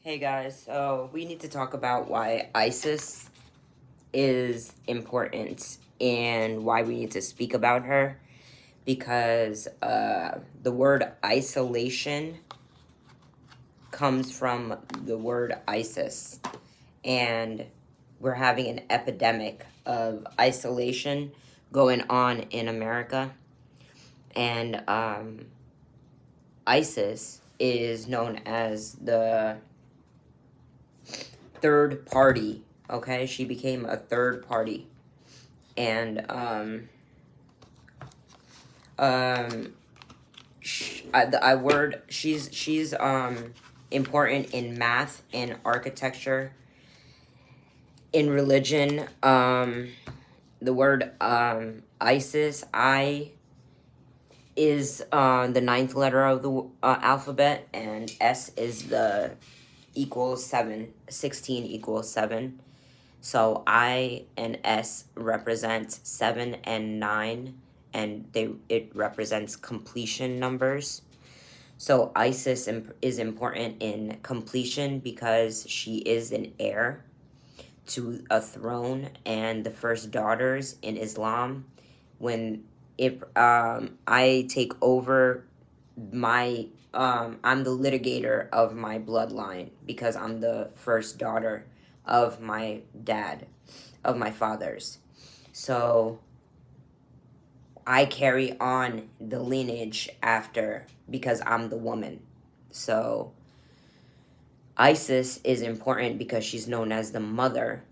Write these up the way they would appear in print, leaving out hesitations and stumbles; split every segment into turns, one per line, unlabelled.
Hey guys, so we need to talk about why ISIS is important and why we need to speak about her because the word isolation comes from the word ISIS, and we're having an epidemic of isolation going on in America, and ISIS is known as the third party. Okay, she became a third party, and she's important in math and architecture, in religion. The word Isis, I, is the ninth letter of the alphabet, and S is the equals 7. 16 equals 7. So I and S represent 7 and 9, and it represents completion numbers. So Isis is important in completion because she is an heir to a throne and the first daughters in Islam. When I take over my I'm the litigator of my bloodline because I'm the first daughter of my dad, of my father's. So I carry on the lineage after because I'm the woman. So Isis is important because she's known as the mother.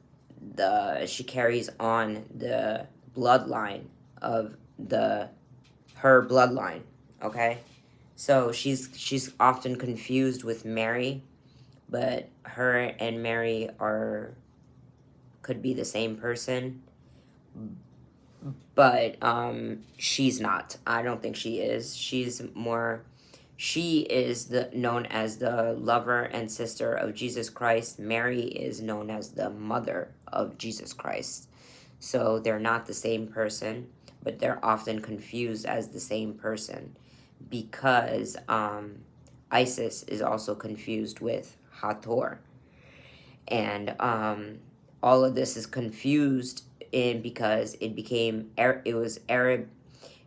She carries on the bloodline of her bloodline. Okay, so she's often confused with Mary, but her and Mary could be the same person, but she's not. I don't think she is. She is known as the lover and sister of Jesus Christ. Mary is known as the mother of Jesus Christ. So they're not the same person, but they're often confused as the same person because Isis is also confused with Hathor. And all of this is confused in because it was Arab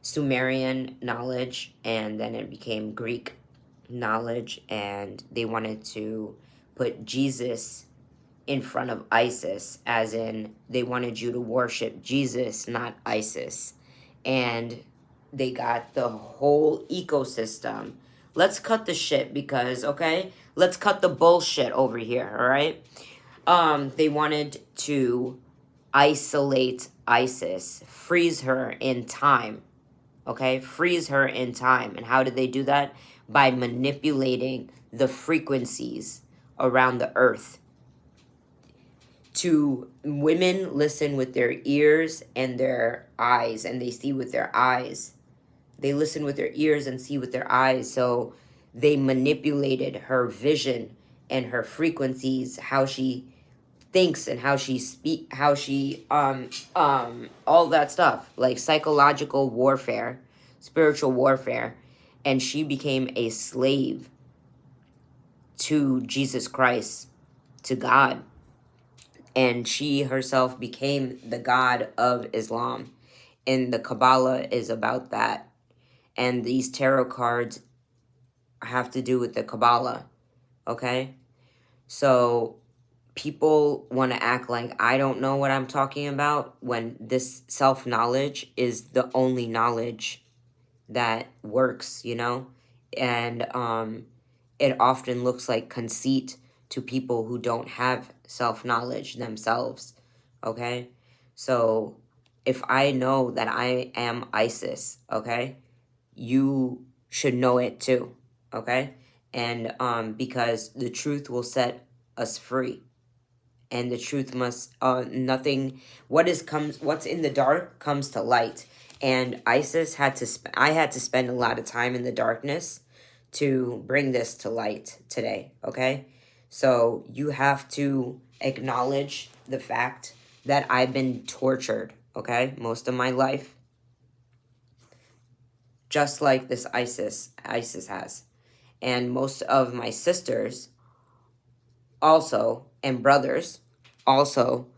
Sumerian knowledge, and then it became Greek knowledge, and they wanted to put Jesus in front of Isis, as in they wanted you to worship Jesus, not Isis. And they got the whole ecosystem. Let's cut the shit because, okay? Let's cut the bullshit over here, all right? They wanted to isolate Isis, freeze her in time, okay? Freeze her in time. And how did they do that? By manipulating the frequencies around the earth. To women listen with their ears and their eyes, and they see with their eyes. They listen with their ears and see with their eyes. So they manipulated her vision and her frequencies, how she thinks and how she all that stuff, like psychological warfare, spiritual warfare, and she became a slave to Jesus Christ, to God, and she herself became the god of Islam, and the Kabbalah is about that, and these tarot cards have to do with the Kabbalah, okay? So people want to act like I don't know what I'm talking about when this self-knowledge is the only knowledge that works, you know? And it often looks like conceit to people who don't have self-knowledge themselves, okay? So if I know that I am Isis, okay, you should know it too, okay? And because the truth will set us free, and the truth must nothing what's in the dark comes to light. And Isis I had to spend a lot of time in the darkness to bring this to light today, okay? So you have to acknowledge the fact that I've been tortured, okay, most of my life, just like this Isis has. And most of my sisters also, and brothers also,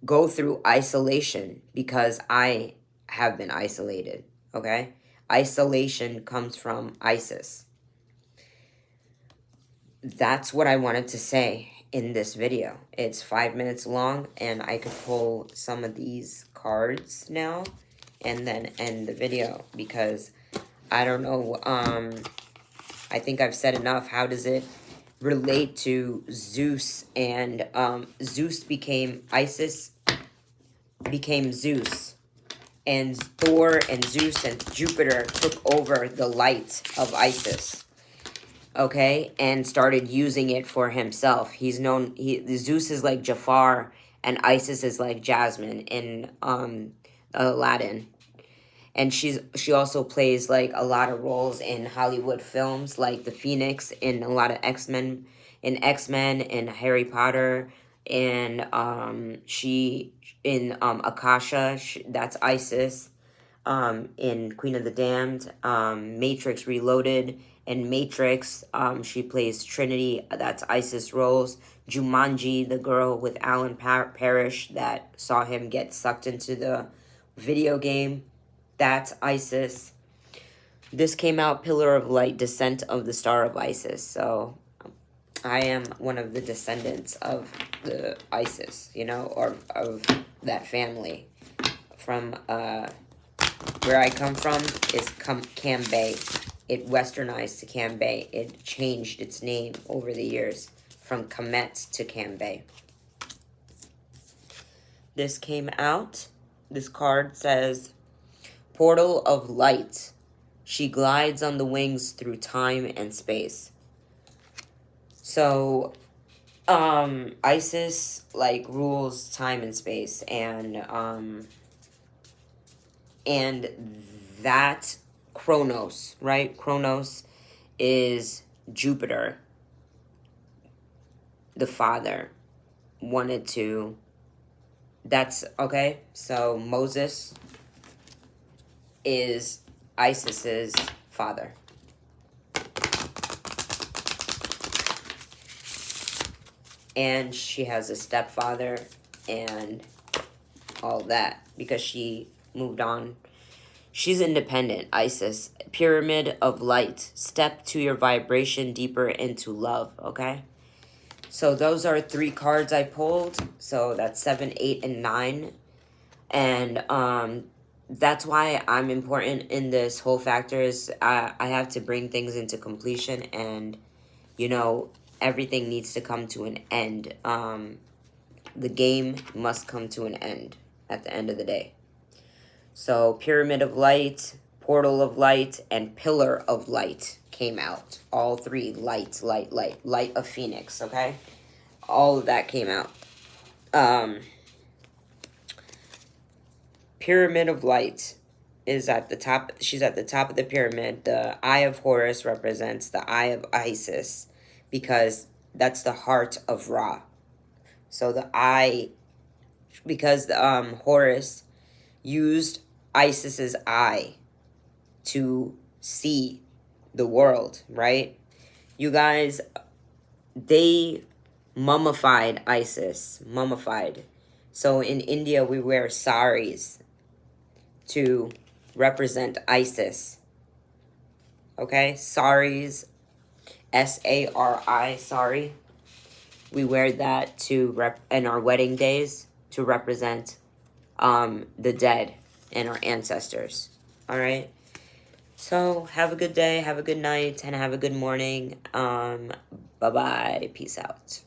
go through isolation because I have been isolated, okay? Isolation comes from ISIS. That's what I wanted to say in this video. It's 5 minutes long, and I could pull some of these cards now and then end the video because I don't know, I think I've said enough. How does it relate to Zeus? And Zeus became, ISIS became Zeus, and Thor and Zeus and Jupiter took over the light of Isis, okay, and started using it for himself. He's known, Zeus is like Jafar, and Isis is like Jasmine in Aladdin. And she also plays like a lot of roles in Hollywood films, like the Phoenix in a lot of X-Men, and Harry Potter, and she in Akasha, that's Isis, in Queen of the Damned, Matrix Reloaded, and Matrix, she plays Trinity, that's Isis roles. Jumanji, the girl with Alan Parrish that saw him get sucked into the video game, that's Isis. This came out, Pillar of Light, Descent of the Star of Isis. So I am one of the descendants of the Isis, you know, or of that family. From where I come from is Cambay. It westernized to Cambay. It changed its name over the years from Kemet to Cambay. This came out. This card says, Portal of Light. She glides on the wings through time and space. So, Isis, like, rules time and space, and that Kronos, right? Kronos is Jupiter, the father, wanted to, that's, okay, so Moses is Isis's father. And she has a stepfather and all that because she moved on. She's independent, Isis. Pyramid of Light. Step to your vibration deeper into love, okay? So those are 3 cards I pulled. So that's 7, 8, and 9. And that's why I'm important in this whole factor is I have to bring things into completion, and, you know, everything needs to come to an end. The game must come to an end at the end of the day. So Pyramid of Light, Portal of Light, and Pillar of Light came out. All 3, light, light, light. Light of Phoenix, okay? All of that came out. Pyramid of Light is at the top. She's at the top of the pyramid. The Eye of Horus represents the Eye of Isis because that's the heart of Ra. So the eye, because Horus used Isis's eye to see the world, right? You guys, they mummified Isis. Mummified. So in India, we wear saris to represent Isis. Okay? Saris, S-A-R-I, sari. We wear that to in our wedding days to represent the dead and our ancestors. All right? So have a good day, have a good night, and have a good morning. Bye-bye. Peace out.